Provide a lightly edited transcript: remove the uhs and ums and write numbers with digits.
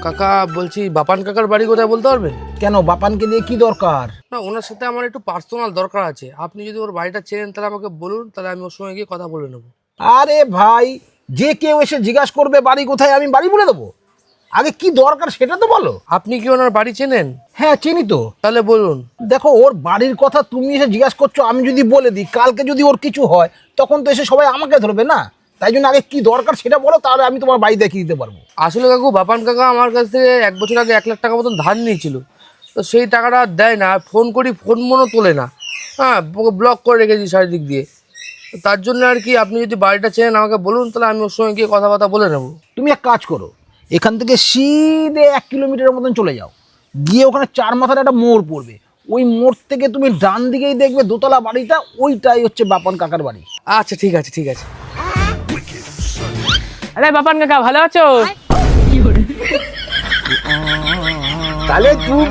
কাকা বলছি বাপান কাকার বাড়ি কোথায় বলতে পারবেন? কেন, বাপানকে দিয়ে কি দরকার? না, ওনার সাথে আমার একটু পার্সোনাল দরকার আছে। আপনি যদি ওর বাড়িটা চেনেন তাহলে আমাকে বলুন, তাহলে আমি ওর সঙ্গে গিয়ে কথা বলে নেবো। আরে ভাই, যে কেউ এসে জিজ্ঞাসা করবে বাড়ি কোথায়, আমি বাড়ি বলে দেবো? আগে কি দরকার সেটা তো বলো। আপনি কি ওনার বাড়ি চেনেন? হ্যাঁ চিনি তো। তাহলে বলুন। দেখো, ওর বাড়ির কথা তুমি এসে জিজ্ঞাসা করছো, আমি যদি বলে দিই কালকে যদি ওর কিছু হয় তখন তো এসে সবাই আমাকে ধরবে না। তাই জন্য আগে কি দরকার সেটা বলো, তাহলে আমি তোমার বাড়ি দেখিয়ে দিতে পারবো। আসলে কাকু, বাপান কাকা আমার কাছ থেকে 1 বছর আগে 1 লাখ টাকা মতন ধার নিয়েছিল। তো সেই টাকাটা আর দেয় না, ফোন করি ফোন মনও তোলে না। হ্যাঁ, ব্লক করে রেখেছি চারিদিক দিয়ে। তো তার জন্য আর কি, আপনি যদি বাড়িটা চেনেন আমাকে বলুন, তাহলে আমি ওর সঙ্গে গিয়ে কথাবার্তা বলে নেবো। তুমি এক কাজ করো, এখান থেকে সিধে 1 কিলোমিটারের মতন চলে যাও, গিয়ে ওখানে 4 মাথার একটা মোড় পড়বে। ওই মোড় থেকে তুমি ডান দিকেই দেখবে দোতলা বাড়িটা, ওইটাই হচ্ছে বাপন কাকার বাড়ি। আচ্ছা ঠিক আছে ঠিক আছে। আরে বাপান কাকা, ভালো আছো? তাহলে তুই